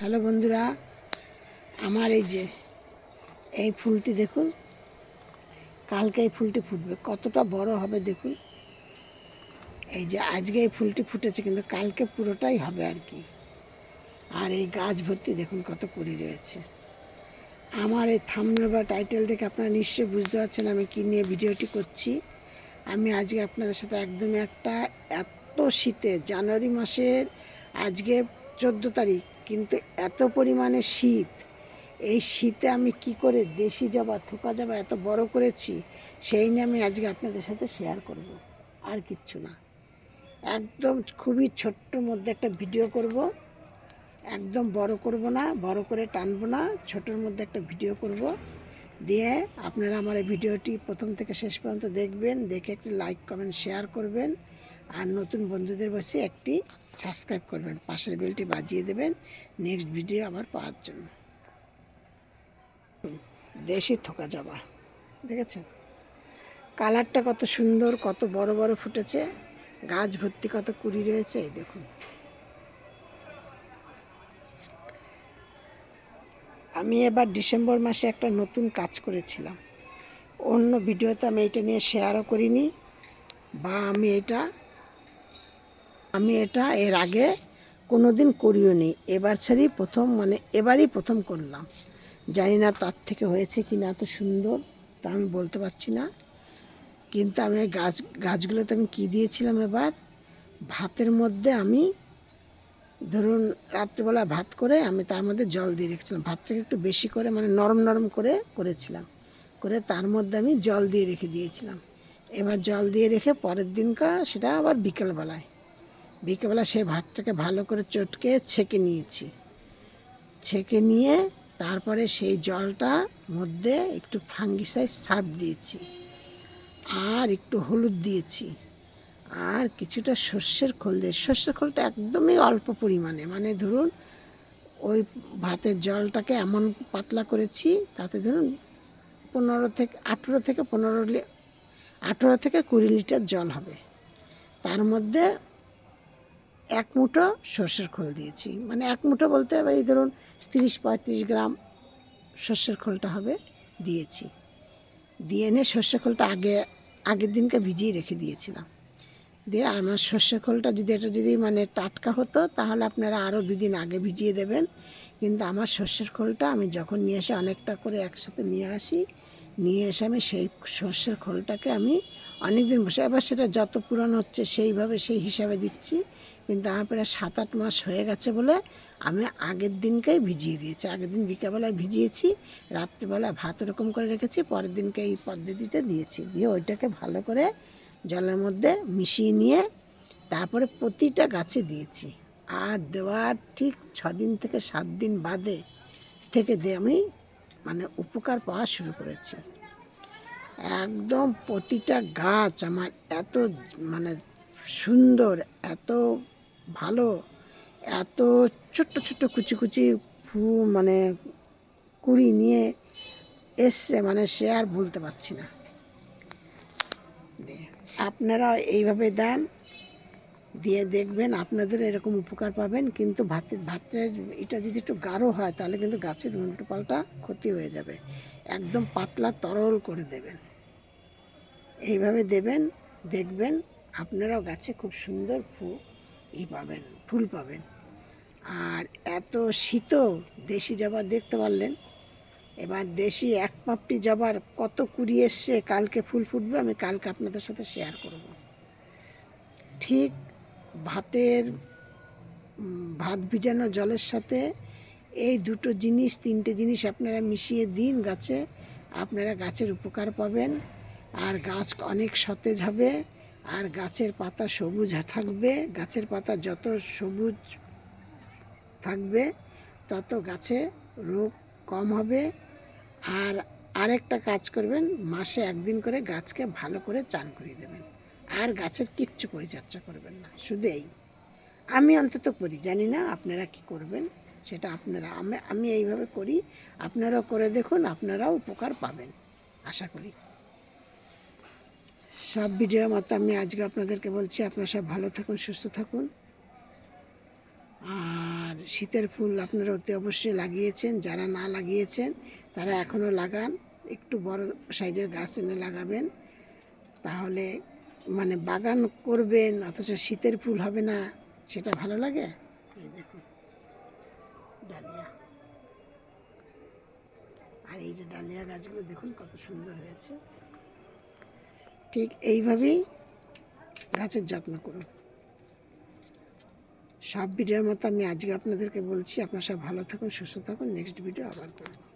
Hello বন্ধুরা, আমার এই ফুলটি দেখুন। কালকে এই ফুলটি ফুটবে, কতটা বড় হবে দেখুন। এই যে আজকে এই ফুলটি ফুটেছে, কিন্তু কালকে পুরোটাই হবে আর কি। আর এই গাছ ভর্তি দেখুন কত কুড়ি রয়েছে। আমার এই থাম্বনেল বা টাইটেল দেখে আপনারা নিশ্চয়ই বুঝতে পারছেন আমি কী নিয়ে ভিডিওটি করছি। আমি আজকে আপনাদের সাথে একদমই এত শীতে, জানুয়ারি মাসের আজকে 14 তারিখ, কিন্তু এত পরিমাণে শীত। এই শীতে আমি কি করে দেশি জবা, থোকা জবা এত বড় করেছি, সেই নিয়ে আমি আজকে আপনাদের সাথে শেয়ার করব। আর কিচ্ছু না, একদম খুবই ছোট্টর মধ্যে একটা ভিডিও করব। একদম বড় করব না, বড় করে টানবো না, ছোটোর মধ্যে একটা ভিডিও করব। দিয়ে আপনারা আমার এই ভিডিওটি প্রথম থেকে শেষ পর্যন্ত দেখবেন, দেখে একটি লাইক কমেন্ট শেয়ার করবেন। আর নতুন বন্ধুদের বসে একটি সাবস্ক্রাইব করবেন, পাশের বেলটি বাজিয়ে দেবেন নেক্সট ভিডিও আবার পাওয়ার জন্য। দেশি থোকা জবা দেখেছেন, কালারটা কত সুন্দর, কত বড় বড় ফুটেছে, গাছ ভর্তি কত কুড়ি রয়েছে। এই দেখুন, আমি এবার ডিসেম্বর মাসে একটা নতুন কাজ করেছিলাম। অন্য ভিডিওতে আমি এটা নিয়ে শেয়ারও করিনি, বা আমি এটা এর আগে কোনো দিন করিও নি। এবারই প্রথম করলাম। জানি না তার থেকে হয়েছে কি না এত সুন্দর, তা আমি বলতে পারছি না। কিন্তু আমি গাছগুলোতে আমি কী দিয়েছিলাম, এবার ভাতের মধ্যে আমি ধরুন রাত্রিবেলা ভাত করে আমি তার মধ্যে জল দিয়ে রেখেছিলাম। ভাতটাকে একটু বেশি করে মানে নরম নরম করে করেছিলাম, করে তার মধ্যে আমি জল দিয়ে রেখে দিয়েছিলাম। এবার জল দিয়ে রেখে পরের দিনকার সেটা আবার বিকেলবেলা সেই ভাতটাকে ভালো করে চটকে ছেঁকে নিয়েছি। ছেঁকে নিয়ে তারপরে সেই জলটার মধ্যে একটু ফাঙ্গিসাইড সার্ফ দিয়েছি, আর একটু হলুদ দিয়েছি, আর কিছুটা সর্ষের খোল দিয়ে, সর্ষের খোলটা একদমই অল্প পরিমাণে, মানে ধরুন ওই ভাতের জলটাকে এমন পাতলা করেছি, তাতে ধরুন 18 থেকে 20 লিটার জল হবে। তার মধ্যে 1 মুঠো সর্ষের খোল দিয়েছি, মানে 1 মুঠো বলতে এই ধরুন 30-35 গ্রাম সর্ষের খোলটা হবে, দিয়েছি। দিয়ে এনে সর্ষের খোলটা আগের দিনকে ভিজিয়ে রেখে দিয়েছিলাম। দিয়ে আমার সর্ষের খোলটা যদি মানে টাটকা হতো, তাহলে আপনারা আরও 2 দিন আগে ভিজিয়ে দেবেন। কিন্তু আমার সর্ষের খোলটা আমি যখন নিয়ে এসে অনেকটা করে একসাথে নিয়ে এসে আমি সেই সর্ষের খোলটাকে আমি অনেক দিন বসে, এবার সেটা যত পুরানো হচ্ছে সেই হিসাবে দিচ্ছি। কিন্তু আমার প্রায় 7-8 মাস হয়ে গেছে বলে আমি আগের দিনকেই ভিজিয়ে দিয়েছি। আগের দিন বিকেলবেলায় ভিজিয়েছি, রাত্রিবেলায় ভাত এরকম করে রেখেছি, পরের দিনকে এই পদ্ধতিতে দিয়েছি। দিয়ে ওইটাকে ভালো করে জলের মধ্যে মিশিয়ে নিয়ে তারপরে প্রতিটা গাছে দিয়েছি। আর দেওয়ার ঠিক 6 দিন থেকে 7 দিন বাদে আমি মানে উপকার পাওয়া শুরু করেছি। একদম প্রতিটা গাছ আমার এত মানে সুন্দর, এত ভালো, এত ছোট্ট ছোট্ট কুচি কুচি মানে কুড়ি নিয়ে এসছে, মানে সে আর বলতে পারছি না। আপনারা এইভাবে দেন, দিয়ে দেখবেন আপনাদের এরকম উপকার পাবেন। কিন্তু ভাতের এটা যদি একটু গাঢ় হয়, তাহলে কিন্তু গাছের উল্টো পাল্টা ক্ষতি হয়ে যাবে। একদম পাতলা তরল করে দেবেন, এইভাবে দেবেন, দেখবেন আপনারাও গাছে খুব সুন্দর ফুল পাবেন। আর এত শীত, দেশি জবা দেখতে পারলেন। এবার দেশি 1 পাপড়ি জবার কত কুড়ি এসছে, কালকে ফুল ফুটবে, আমি কালকে আপনাদের সাথে শেয়ার করব। ঠিক ভাত ভিজানো জলের সাথে এই 3টে জিনিস আপনারা মিশিয়ে দিন গাছে, আপনারা গাছের উপকার পাবেন। আর গাছ অনেক সতেজ হবে, আর গাছের পাতা সবুজ থাকবে। গাছের পাতা যত সবুজ থাকবে, তত গাছে রোগ কম হবে। আর আরেকটা কাজ করবেন, মাসে 1 দিন করে গাছকে ভালো করে চান করিয়ে দেবেন। আর গাছের কিচ্ছু পরিচর্যা করবেন না, শুধু আমি অন্তত করি, জানি না আপনারা কি করবেন সেটা আমি এইভাবে করি। আপনারাও করে দেখুন, আপনারাও উপকার পাবেন আশা করি। সব ভিডিওর মতো আমি আজকে আপনাদেরকে বলছি, আপনারা সব ভালো থাকুন, সুস্থ থাকুন। আর শীতের ফুল আপনারা অতি অবশ্যই লাগিয়েছেন, যারা না লাগিয়েছেন তারা এখনও লাগান, একটু বড় সাইজের গাছ এনে লাগাবেন, তাহলে মানে বাগান করবেন অথচ শীতের ফুল হবে না, সেটা ভালো লাগে। এই দেখুন ডালিয়া, আর এই যে ডালিয়া গাছগুলো দেখুন কত সুন্দর হয়েছে। ঠিক এইভাবেই গাছের যত্ন করুন। সব ভিডিওর মতো আমি আজকে আপনাদেরকে বলছি, আপনারা সব ভালো থাকুন, সুস্থ থাকুন। নেক্সট ভিডিও আবার করব।